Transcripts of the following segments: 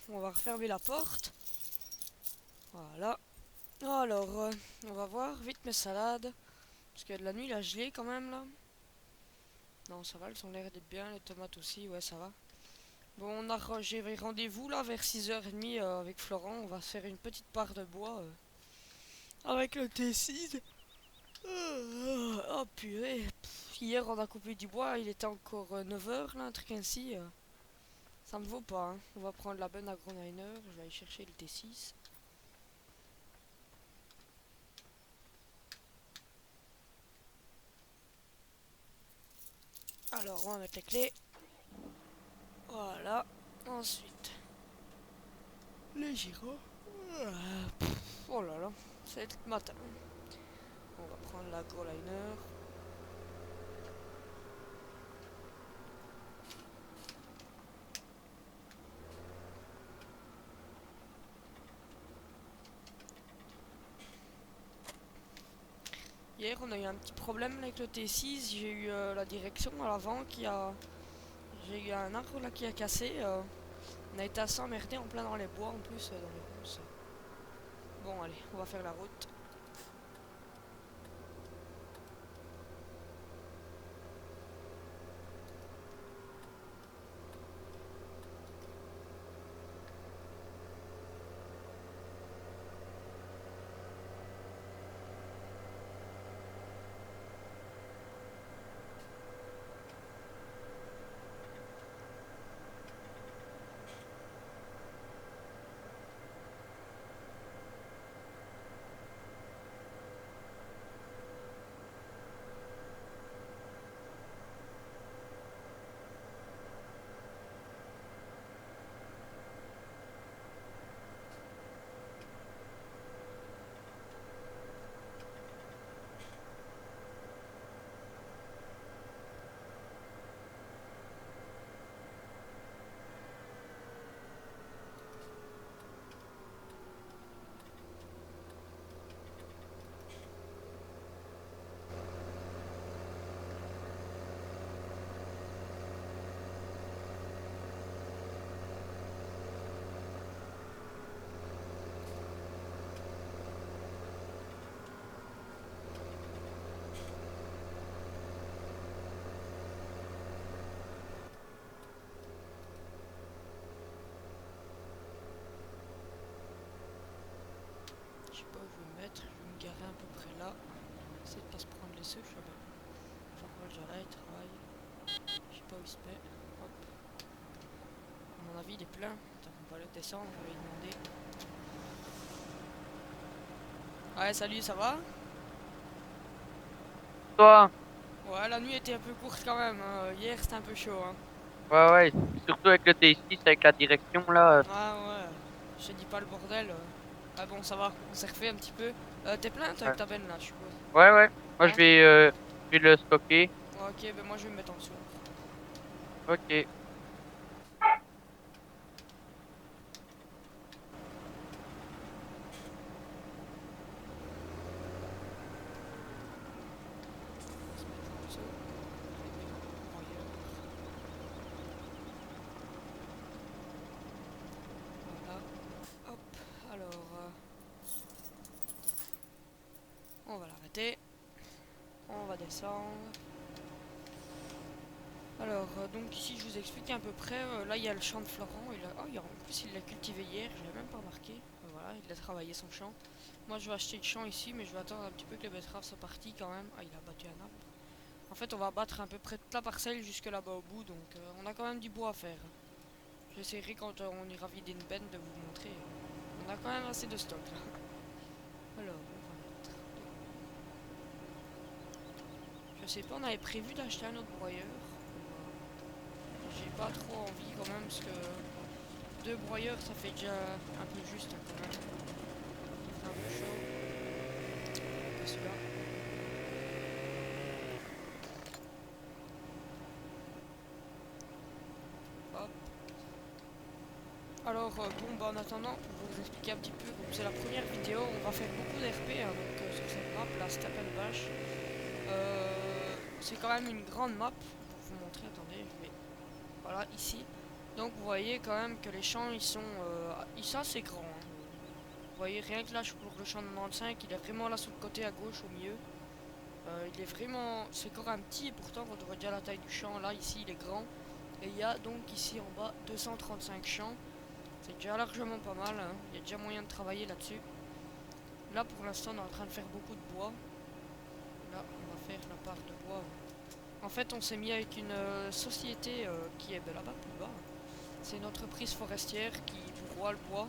bon, on va refermer la porte. Voilà. Alors, on va voir vite mes salades. Parce que de la nuit, il a gelé quand même là. Non, ça va, elles ont l'air d'être bien. Les tomates aussi, ouais, ça va. Bon, j'ai rendez-vous là vers 6h30 avec Florent. On va se faire une petite part de bois avec le T6. Oh purée. Hier, on a coupé du bois. Il était encore 9h là, un truc ainsi. Ça me vaut pas, hein. On va prendre la bonne agroliner. Je vais aller chercher le T6. Alors, on va mettre les clés. Voilà. Ensuite, les gyros. Oh là là, c'est le matin. On va prendre l'agroliner. Hier, on a eu un petit problème avec le T6. J'ai eu la direction à l'avant qui a. J'ai eu un arbre là qui a cassé. On a été assez emmerdé en plein dans les bois en plus, dans les ronces. Bon, allez, on va faire la route. Je sais pas où je vais me mettre. Je vais me garer à peu près là. Essayer de pas se prendre les souches. Enfin, moi, déjà là, il travaille. Je sais pas où il se met. Hop. À mon avis, il est plein. Attends, on va le descendre. On va lui demander. Ouais, salut, ça va? Toi, Ouais, la nuit était un peu courte quand même, hein. Hier, c'était un peu chaud, hein. ouais, ouais, surtout avec le T6, avec la direction là. Ah ouais, je te dis pas le bordel. Ah bon, ça va, on s'est refait un petit peu. T'es plein, toi, Ouais, avec ta benne là, je suppose. ouais, ouais. Moi, Ouais. je vais le stocker. Ouais, ok, ben moi je vais me mettre en dessous. Ok. On va se mettre en dessous. Broyeur. Voilà. Hop, alors, on va l'arrêter. On va descendre. Alors, donc ici, je vous explique à peu près. Là, il y a le champ de Florent. Oh, en plus, il l'a cultivé hier. Je l'ai même pas remarqué. Voilà, il a travaillé son champ. Moi, je vais acheter le champ ici, mais je vais attendre un petit peu que les betteraves soient parties quand même. Ah, il a battu un arbre. En fait, on va battre à peu près toute la parcelle jusque là-bas au bout. Donc, on a quand même du bois à faire. J'essaierai quand on ira vider une benne de vous montrer. On a quand même assez de stock là. Alors, on va mettre. Je sais pas, on avait prévu d'acheter un autre broyeur. J'ai pas trop envie quand même parce que deux broyeurs ça fait déjà un peu juste hein, quand même. Il fait un peu chaud. Pas celui-là. Hop. Alors bon bah en attendant pour vous expliquer un petit peu, comme c'est la première vidéo, on va faire beaucoup d'RP hein, donc sur cette map, la Step and Bash. C'est quand même une grande map. Pour vous montrer, attendez, je vais. Voilà, ici. Donc vous voyez quand même que les champs ils sont assez grands, hein. Vous voyez rien que là pour le champ de 95, il est vraiment là sur le côté à gauche au milieu. Il est vraiment, c'est encore un petit et pourtant on devrait dire la taille du champ. Là ici il est grand. Et il y a donc ici en bas 235 champs. C'est déjà largement pas mal, hein. Il y a déjà moyen de travailler là-dessus. Là pour l'instant on est en train de faire beaucoup de bois. Là on va faire la part de bois. En fait on s'est mis avec une société qui est là-bas plus bas. C'est une entreprise forestière qui broie le bois.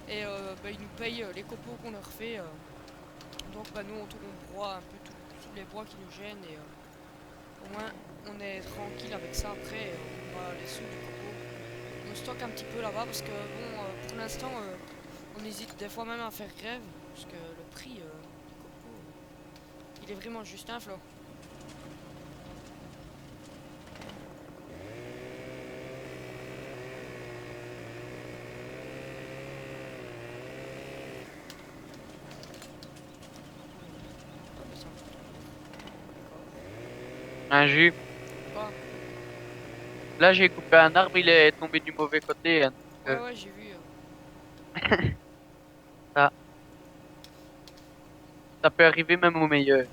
Et ils nous payent les copeaux qu'on leur fait. Donc nous on broie un peu tous les bois qui nous gênent. Et au moins on est tranquille avec ça. Après on va les sous du copeau. On stocke un petit peu là-bas parce que bon pour l'instant on hésite des fois même à faire grève. Parce que le prix du copeau il est vraiment juste un flot. Ah, mais ça me fait Un jus. pas. Là, j'ai coupé un arbre, il est tombé du mauvais côté, hein, Ouais ouais j'ai vu. ça, ça peut arriver même au meilleur.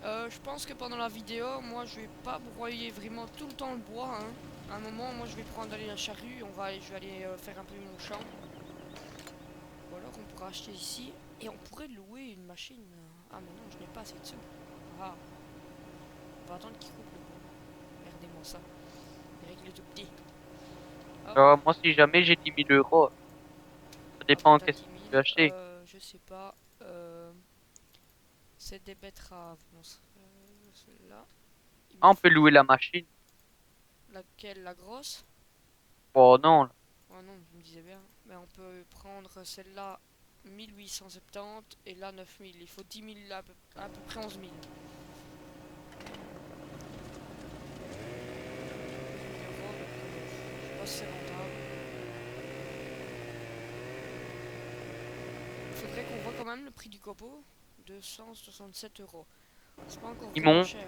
Je pense que pendant la vidéo, moi je vais pas broyer vraiment tout le temps le bois, hein. À un moment, moi je vais prendre aller la charrue, je vais aller faire un peu mon champ. Ou alors on pourra acheter ici et on pourrait louer une machine. Ah mais non, je n'ai pas assez de sous. Ah, on va attendre qu'il coupe le bois. Regardez-moi ça. Il règle tout petit. Hop, Moi, si jamais j'ai 10 000 euros, ça ah bah dépend t'as qu'est-ce que 10 tu 000. veux acheter. Je sais pas. C'est des betteraves. Non, celle-là. Il Ah, me on peut louer faudrait la machine. laquelle, la grosse? Oh non, là. Oh non, je me disais bien. Mais on peut prendre celle-là 1870 et là 9000. Il faut 10 000, à peu près 11 000. Je sais pas si c'est rentable. Il faudrait qu'on voit quand même le prix du copeau. 267 euros. C'est pas encore Ils vraiment m'ont. cher.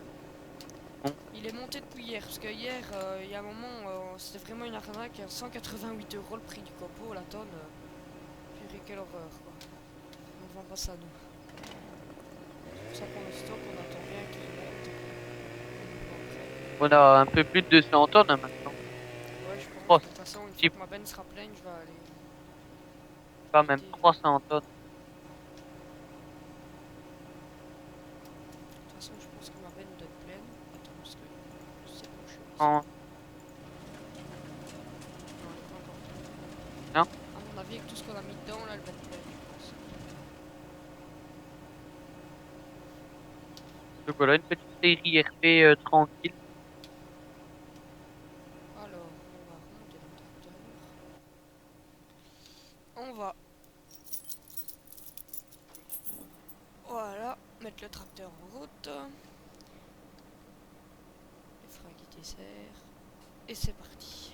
Il est monté depuis hier. Parce que hier, il y a un moment, c'était vraiment une arnaque. 188 euros le prix du copeau, la tonne. Purée, quelle horreur quoi. On ne vend pas ça nous. C'est pour ça qu'on le stocke, on attend bien qu'il monte. On a un peu plus de 200 tonnes hein, maintenant. Ouais, je pense. Oh, De toute façon, une fois si que ma benne sera pleine, je vais aller pas même vider. 300 tonnes. De toute façon, je pense que ma benne doit être pleine. Attends, parce que je sais pas où je suis ici. En... Non, elle est pas encore pleine. Non? À mon avis, avec tout ce qu'on a mis dedans, là, elle va être pleine, je pense. Donc voilà, une petite série RP tranquille. Alors, on va remonter le tracteur. On va, voilà, mettre le tracteur en route. Les freins qui desserrent. Et c'est parti.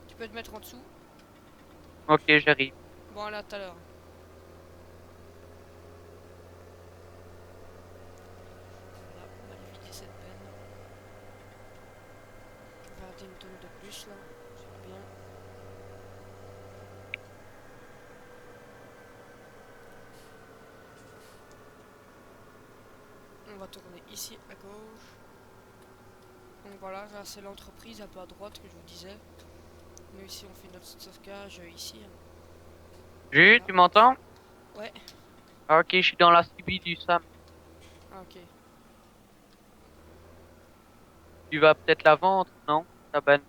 Tu peux te mettre en dessous. Ok, j'arrive. Bon, là, tout à l'heure. Voilà, on va aller vider cette benne. 21 tonnes de plus, là. C'est bien. On va tourner ici à gauche. Donc voilà, là c'est l'entreprise un peu à droite que je vous disais. Nous ici on fait notre stockage ici, hein. Jus, Voilà. tu m'entends? Ouais, Ah, ok, je suis dans la CB du Sam. ah, ok. Tu vas peut-être la vendre, non? La vanne.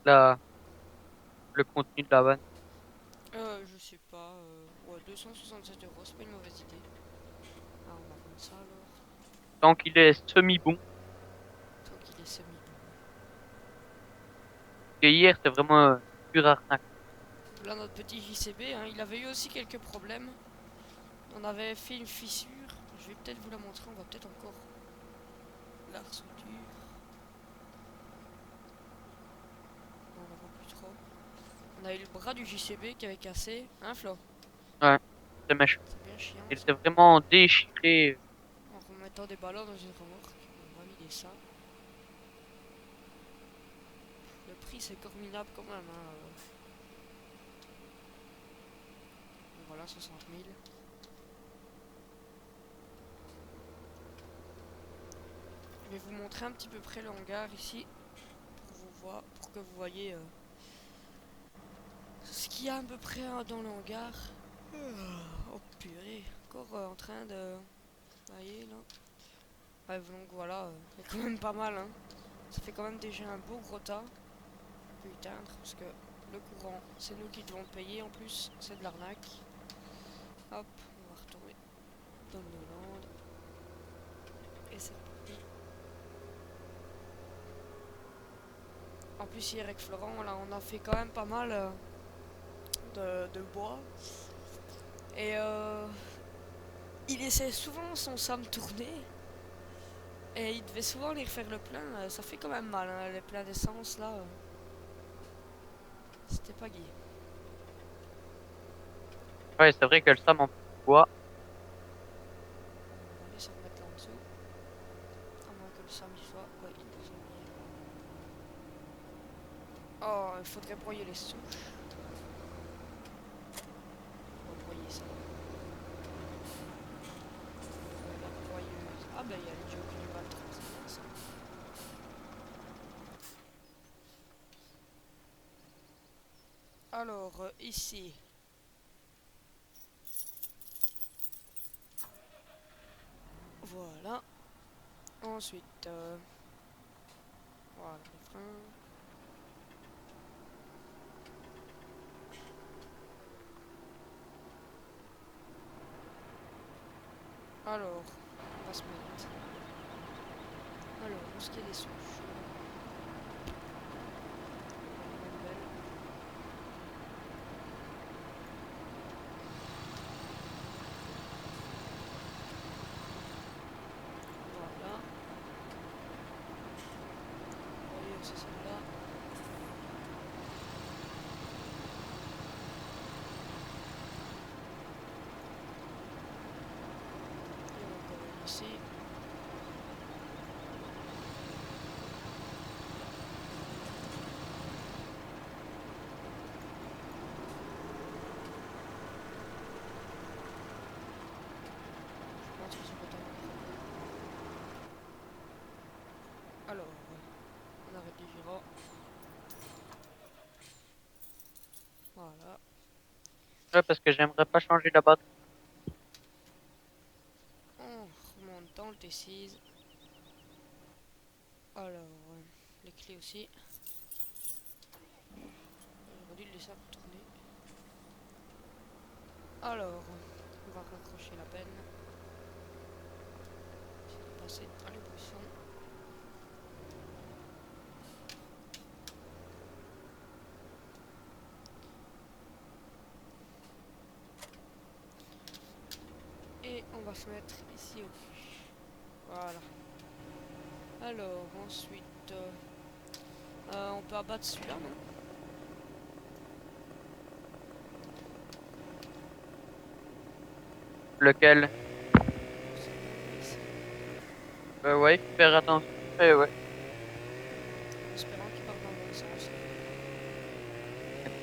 La... Le contenu de la vanne. Je sais pas. Ouais, 267 euros, c'est pas une mauvaise idée. Ah, on va vendre ça alors. Tant qu'il est semi-bon. Tant qu'il est semi. Et hier, c'était vraiment pure arnaque. Là notre petit JCB, hein, il avait eu aussi quelques problèmes. On avait fait une fissure. Je vais peut-être vous la montrer, on va peut-être encore la soudure. On la voit plus trop. On a eu le bras du JCB qui avait cassé. Un Flo. Ouais, c'est méchant. C'est bien chiant Il ça. était vraiment déchiré. En remettant des ballons dans une remorque. On va vider ça. prix, c'est encore minable quand même. Hein. Voilà, 60 000. Je vais vous montrer un petit peu près le hangar ici. Pour que vous voyez ce qu'il y a à peu près dans le hangar. Oh purée, encore en train de... Vous voyez là. Ouais, donc voilà, c'est quand même pas mal. Hein. Ça fait quand même déjà un beau gros tas. On peut éteindre parce que le courant, c'est nous qui devons le payer. En plus, c'est de l'arnaque. Hop, on va retourner dans nos landes. Et c'est parti. En plus, hier avec Florent, là, on a fait quand même pas mal de bois. Et il essaie souvent son SAM tourner. Et il devait souvent aller refaire le plein. Ça fait quand même mal, hein, les pleins d'essence là. C'était pas gai. Ouais, c'est vrai que le Sam en bois. On va aller se remettre là en dessous. À moins que le SAM il soit. Ouais, il est mis. Oh, il faudrait broyer les souches. On va broyer ça. La broyeuse. Ah, ben il y a le joke du Valtran, c'est bien ça. Alors, ici. Voilà. Ensuite, voilà les freins. Alors, on va se mettre. Alors, où est-ce qu'il y a des souches belle. Voilà. Voyez aussi celle-là. Et encore une ici. Je pense que c'est pas tellement. Alors, on arrête les gyros. Voilà. Ouais, parce que j'aimerais pas changer la batterie. On remonte dans le T6. Alors, les clés aussi. J'aurais dû le laisser un peu tourner. Alors, on va raccrocher la penne. Passer dans les buissons. Et on va se mettre ici au cul. Voilà. Alors, ensuite, on peut abattre celui-là, non? Lequel? Ici. Ouais, il faut faire attention. Ouais. En espérant qu'il part dans le bon sens.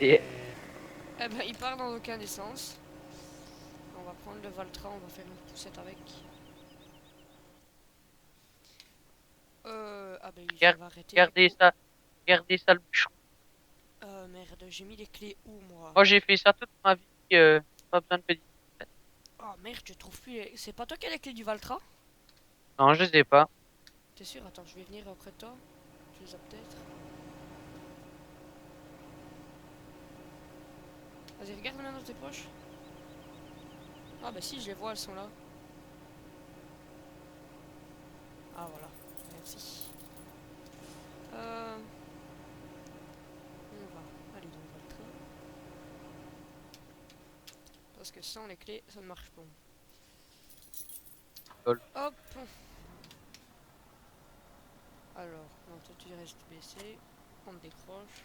Et Eh ben, il part dans aucun des sens. On va prendre le Valtra, on va faire une poussette avec. Ah ben, je gar- l'avais arrêté du gardez coup. ça. Gardez ça le bûcheron. Merde, j'ai mis les clés où, moi? Moi, j'ai fait ça toute ma vie. Pas besoin de petit. Oh merde, je trouve plus C'est pas toi qui as les clés du Valtra? Non, je sais pas. T'es sûr? Attends, je vais venir après toi. Je les ai peut-être. Vas-y, regarde maintenant dans tes poches. Ah bah si, je les vois, elles sont là. Ah voilà, merci. On va aller dans le Valtra. Parce que sans les clés, ça ne marche pas. Lol. Hop. Alors, non, toi tu restes baissé. On le décroche.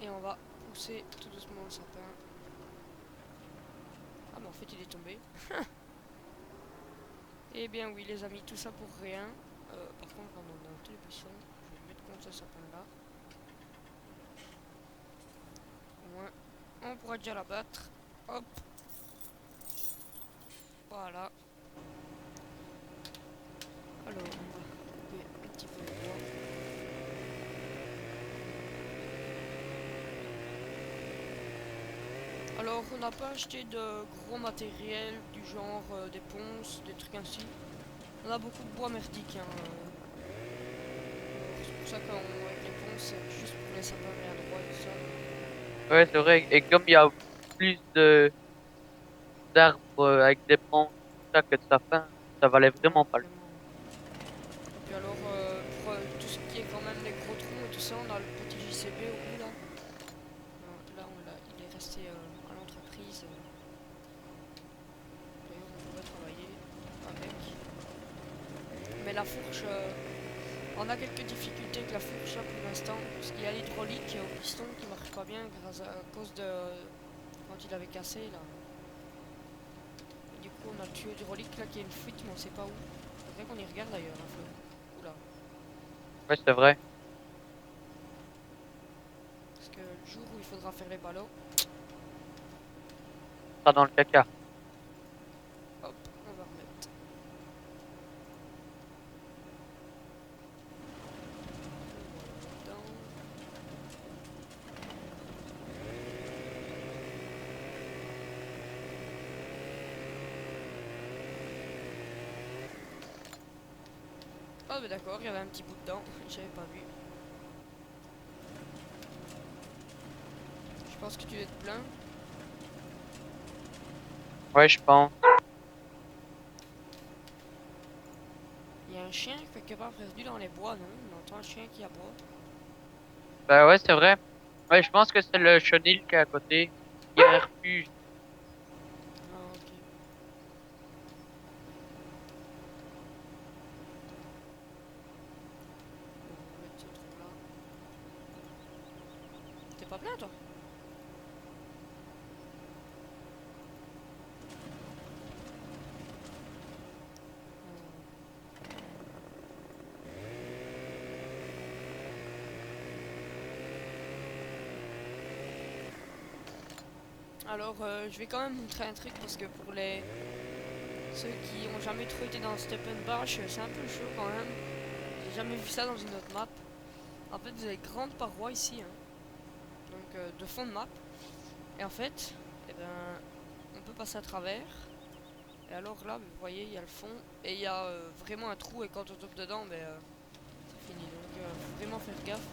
Et on va pousser tout doucement le sapin. Ah mais en fait il est tombé. Eh bien oui les amis, tout ça pour rien. Par contre on en a tous les buissons. Je vais le mettre contre ce sapin-là. Au moins, on pourra déjà l'abattre. Hop, voilà. Alors, on va couper un petit peu de bois. Alors, on n'a pas acheté de gros matériel du genre des ponces, des trucs ainsi. On a beaucoup de bois merdique. Hein, c'est pour ça qu'avec les ponces, c'est juste pour les sapins bien droits et tout ça. Ouais, c'est vrai. Et comme il y a plus de d'arbres avec des branches, tout ça que de sapins, ça valait Ouais, vraiment pas le coup. vraiment. Et puis alors, pour tout ce qui est quand même les gros troncs et tout ça, on a le petit JCB au bout là. Là, il est resté à l'entreprise. D'ailleurs, on pourrait travailler avec. Mais la fourche, on a quelques difficultés avec la fourche là, pour l'instant, parce qu'il y a l'hydraulique au piston qui marche pas bien à cause de quand il avait cassé là. Et du coup, on a le tuyau hydraulique là qui est une fuite, mais on sait pas où. Faudrait qu'on y regarde d'ailleurs un peu. Oula. Ouais, c'est vrai. Parce que le jour où il faudra faire les ballots, Ça dans le caca. hop, on va remettre. Dedans. Ah bah d'accord, il y avait un petit bout dedans, j'avais pas vu. Je pense que tu es plein. Ouais, je pense. Il y a un chien quelque part perdu dans les bois, non? On entend un chien qui aboie. Bah ouais, c'est vrai. Ouais, je pense que c'est le chenil qui est à côté. Il y a un refuge. Ah ok. Bon, on va mettre ce truc là. T'es pas plein toi? Alors je vais quand même montrer un truc parce que pour les ceux qui ont jamais trop été dans Step and Bash, c'est un peu chaud quand même. J'ai jamais vu ça dans une autre map. En fait, vous avez de grandes parois ici, hein. Donc de fond de map. Et en fait, eh ben, on peut passer à travers. Et alors là, vous voyez, il y a le fond et il y a vraiment un trou et quand on tombe dedans, ben, c'est fini. Donc faut vraiment faire gaffe.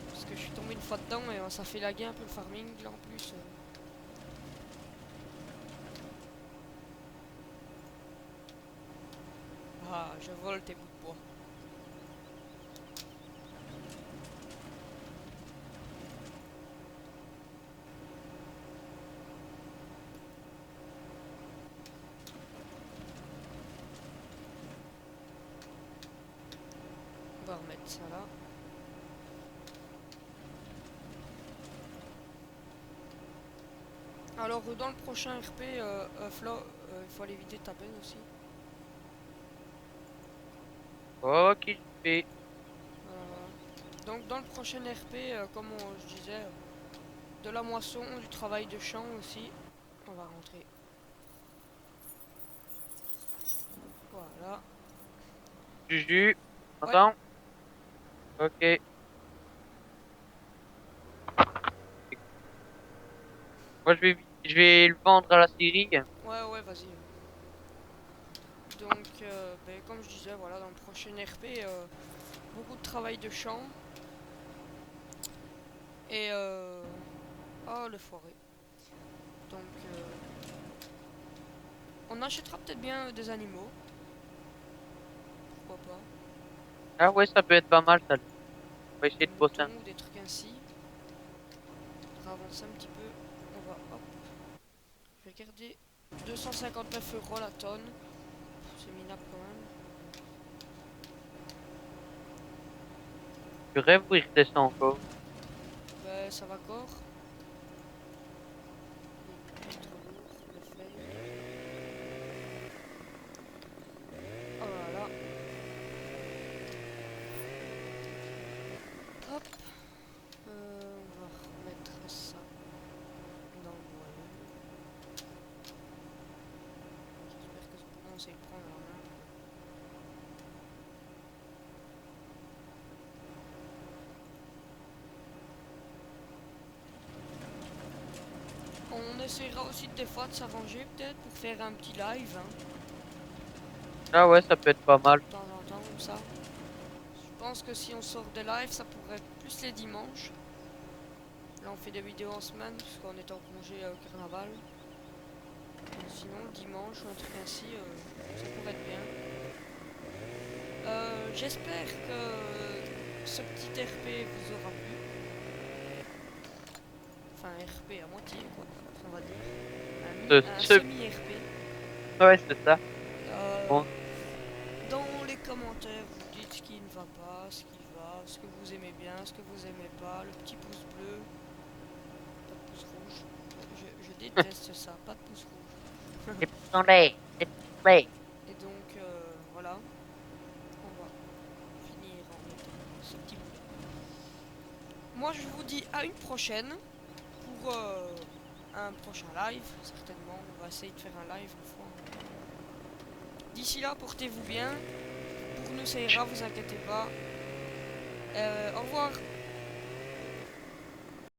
Parce que je suis tombé une fois dedans et ça fait laguer un peu le farming là en plus. Ah, je vole tes bouts de bois. On va remettre ça là. Alors dans le prochain RP, Flo, il faut aller vider ta benne aussi. Ok, je fais. Donc dans le prochain RP, comme je disais, de la moisson, du travail de champ aussi. On va rentrer. Voilà. Juju. Ouais, T'entends? Ok. Moi, je vais le vendre à la Syrie. ouais, vas-y. Donc, ben, comme je disais, voilà, dans le prochain RP, beaucoup de travail de champ. Et oh, le foiré. Donc, on achètera peut-être bien des animaux. Pourquoi pas. Ah ouais, ça peut être pas mal, ça. On va essayer Des de bosser moutons un ou des trucs ainsi. On va avancer un petit peu. On va, hop, je vais garder 259 € la tonne. C'est minable quand même. peu. Je rêve où il redescend encore. Ben, ça va corps. Il est trop lourd, le fer. Oh là là. On essaiera aussi des fois de s'arranger peut-être pour faire un petit live, hein, Ah ouais, ça peut être pas mal. de temps en temps comme ça. Je pense que si on sort des lives, ça pourrait être plus les dimanches. Là, on fait des vidéos en semaine, puisqu'on est en congé au carnaval. Sinon, le dimanche ou un truc ainsi, ça pourrait être bien. J'espère que ce petit RP vous aura plu. Enfin, RP à moitié, quoi, on va dire. Un Ce... semi-RP. Ouais, c'est ça. Euh, Bon, Dans les commentaires, vous dites ce qui ne va pas, ce qui va, ce que vous aimez bien, ce que vous aimez pas, le petit pouce bleu, pas de pouce rouge. Je déteste ça, pas de pouce rouge. les pouces en l'air, les pouces en l'air. Et donc, voilà, on va finir en mettant ce petit bleu. Moi, je vous dis à une prochaine pour un prochain live, certainement. On va essayer de faire un live une fois. D'ici là, portez-vous bien. Pour nous, ça ira, vous inquiétez pas. Au revoir.